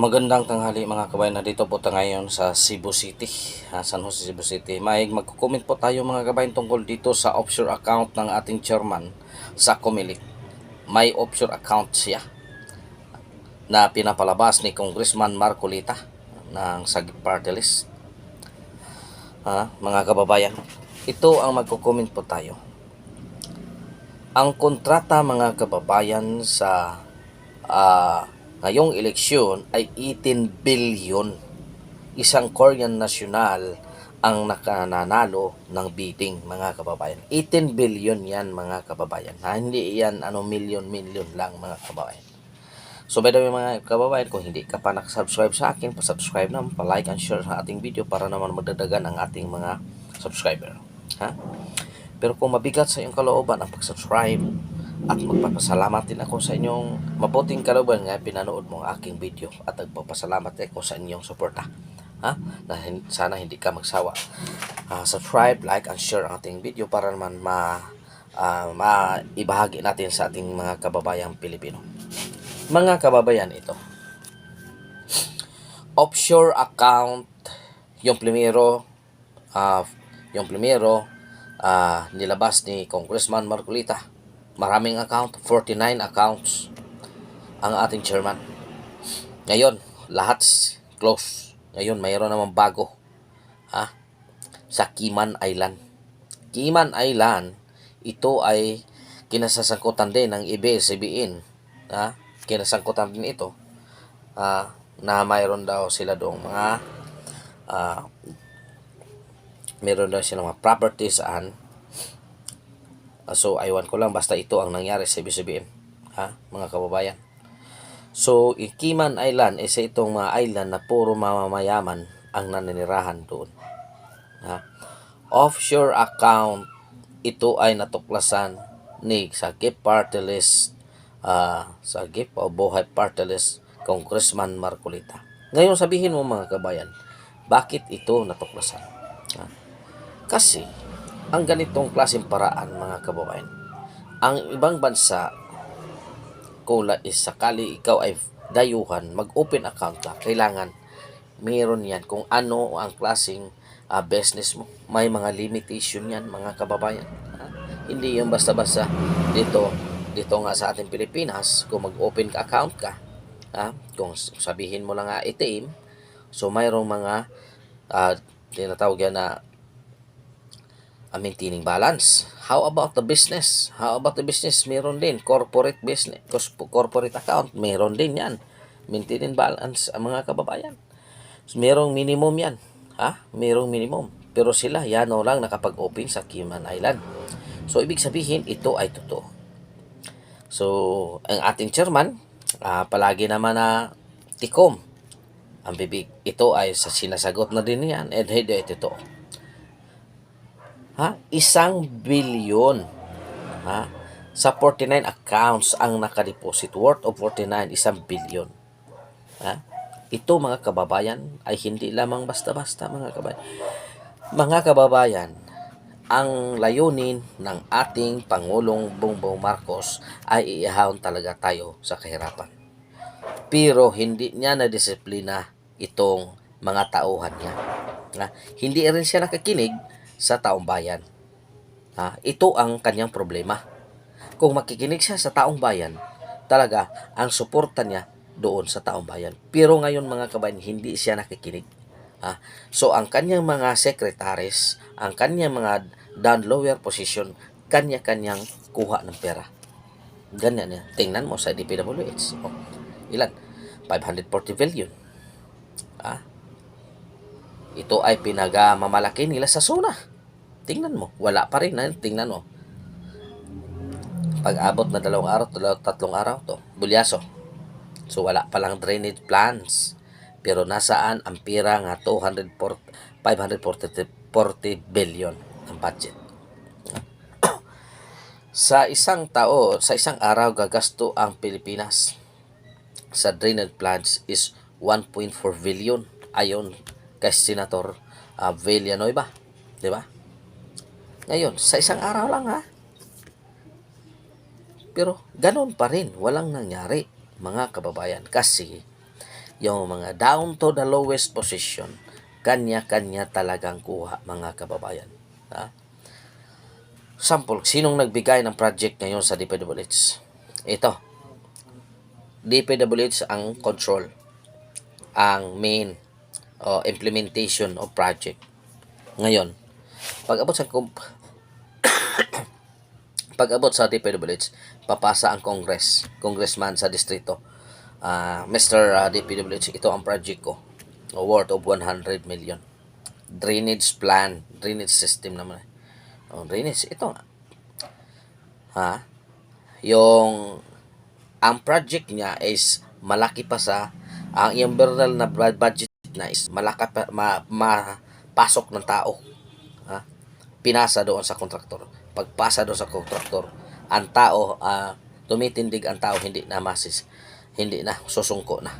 Magandang tanghali mga kabayan, na dito po tayo ngayon sa Cebu City, San Jose, Cebu City. May magko-comment po tayo mga kabayan tungkol dito sa offshore account ng ating chairman sa Comelec. May offshore account siya na pinapalabas ni Congressman Marcolita ng Sagip Party List. Mga kababayan, ito ang magko-comment po tayo. Ang kontrata mga kababayan sa ngayong eleksyon ay 18 billion. Isang Korean national ang nakananalo ng bidding mga kababayan. 18 billion yan mga kababayan. Hindi yan million lang mga kababayan. So by the way mga kababayan, kung hindi ka pa nakasubscribe sa akin, pa-subscribe naman, pa-like and share sa ating video para naman madadagan ang ating mga subscriber. Pero kung mabigat sa iyong kalooban ang pag-subscribe, at magpapasalamat din ako sa inyong mabuting kalooban nga pinanood mo ang aking video, at nagpapasalamat din ako sa inyong suporta. Na sana hindi ka magsawa. Subscribe, like, and share ang ating video para naman maibahagi natin sa ating mga kababayang Pilipino. Mga kababayan, ito offshore account, yung primero nilabas ni Congressman Marcolita. Maraming account, 49 accounts ang ating chairman. Ngayon, lahat close. Ngayon, mayroon namang bago. Sa Cayman Island. Cayman Island, ito ay kinasasangkutan din ng ABS-CBN. Kinasangkutan din ito na mayroon daw sila doong meron daw silang mga properties so aywan ko lang, basta ito ang nangyari sa ABS-CBN, mga kababayan. So Cayman Island, isa itong mga island na puro mamamayaman ang nananirahan doon. Offshore account, ito ay natuklasan ni Sagip Party List, Sagip o Buhay Party List, Congressman Marcolita. Ngayon sabihin mo mga kabayan, bakit ito natuklasan? Kasi ang ganitong klaseng paraan mga kababayan, ang ibang bansa, kung sakali ikaw ay dayuhan, mag-open account ka, kailangan mayroon yan kung ano ang klaseng business mo. May mga limitation yan mga kababayan. Hindi yung basta-basta dito nga sa ating Pilipinas, kung mag-open ka account ka, kung sabihin mo lang ATM, so mayroong mga tinatawag yan na maintaining balance. How about the business? Meron din. Corporate business, corporate account, meron din yan. Maintaining balance ang mga kababayan. So, merong minimum yan. Merong minimum. Pero sila, yan o lang nakapag-open sa Cayman Island. So, ibig sabihin, ito ay totoo. So, ang ating chairman, palagi naman na tikom ang bibig. Ito ay sa sinasagot na din yan. And hindi ay totoo. 1 billion sa 49 accounts ang nakadeposit, worth of 49, 1 billion. Ito mga kababayan ay hindi lamang basta-basta mga kababayan. Mga kababayan, ang layunin ng ating Pangulong Bongbong Marcos ay iahon talaga tayo sa kahirapan. Pero hindi niya na disiplina itong mga tauhan niya. Hindi rin siya nakikinig sa taong bayan. Ito ang kanyang problema. Kung makikinig siya sa taong bayan, talaga ang suporta niya doon sa taong bayan. Pero ngayon mga kabayan, hindi siya nakikinig. So ang kanyang mga secretaries, ang kanyang mga down lower position, kanya-kanyang kuha ng pera. Ganyan niya. Tingnan mo sa DPWH. Ilan? 540 billion. Ito ay pinagmamalaki nila sa SONA. Tingnan mo, wala pa rin. Tingnan mo. Pag-abot na 2 araw, 3 araw to, bulyaso. So wala pa lang drainage plans. Pero nasaan ang pira nga 540 billion ang budget. Sa isang araw gagasto ang Pilipinas sa drainage plans is 1.4 billion ayon kay Senator Villanueva, di ba? Ngayon, sa isang araw lang Pero ganun pa rin, walang nangyari mga kababayan. Kasi yung mga down to the lowest position, kanya-kanya talagang kuha, mga kababayan. Ha? Sample, sinong nagbigay ng project ngayon sa DPWH? Ito, DPWH ang control, ang main implementation of project. Ngayon, pag-abot sa DPWH, papasa ang congressman sa distrito. Mr. DPWH, ito ang project ko, worth of 100 million. Drainage plan, drainage system naman. Drainage, ito nga. Ha? Ang project niya is malaki pa ang overall na budget na is malaki pa, mapasok ng tao. Ha? Pinasa doon sa kontraktor. Pagpasa doon sa kontraktor, ang tao, tumitindig ang tao, hindi na susungko na.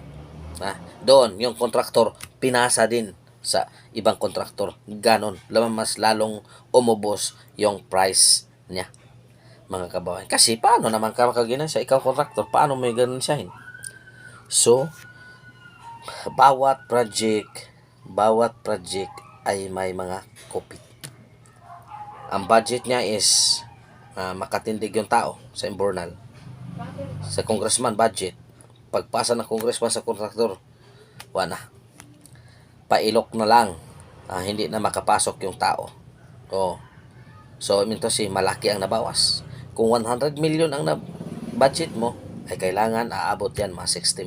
Doon, yung kontraktor, pinasa din sa ibang kontraktor. Ganon, mas lalong umubos yung price niya, mga kababayan. Kasi paano naman ka makaginansa? Ikaw kontraktor, paano mo ganansahin? So, bawat project ay may mga kopit. Ang budget niya is makatindig yung tao sa imbornal. Sa congressman budget, pagpasa ng congressman sa kontraktor, wala. Pailok na lang, hindi na makapasok yung tao. So, minto malaki ang nabawas. Kung 100 million ang budget mo, ay kailangan aabot yan mga 60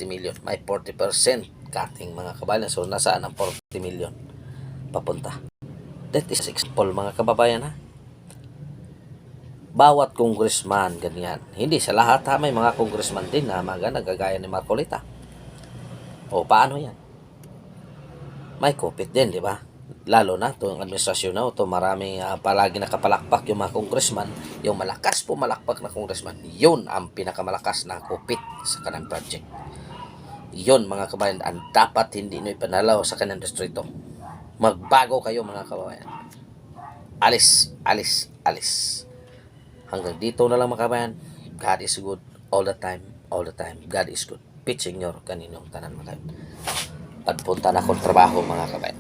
million. May 40% cutting, mga kababayan. So, nasaan ang 40 million? Papunta. That is example, mga kababayan, ha? Bawat congressman, ganyan. Hindi sa lahat, ha? May mga congressman din na nagagaya ni Marcolita. Paano yan? May kopit din, di ba? Lalo na itong administrasyon na ito, maraming palagi nakapalakpak yung mga congressman. Yung malakas po malakpak na congressman, yun ang pinakamalakas na kopit sa kanang project. Yun, mga kabayan, ang dapat hindi nyo ipanalaw sa kanang distrito. Magbago kayo, mga kabayan. Alis. Hanggang dito na lang, mga kabayan. God is good all the time. God is good. Pitching your kaninong tanan, mga kabayan. Pagpunta na akong trabaho, mga kabayan.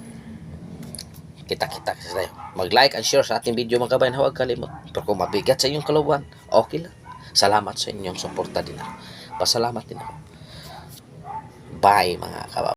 Kita-kita kasi tayo. Mag-like and share sa ating video, mga kabayan. Huwag kalimot. Pero kung mabigat sa inyong kaluban, okay lang. Salamat sa inyong suporta din ako. Pasalamat din ako. Bye, mga kabayan.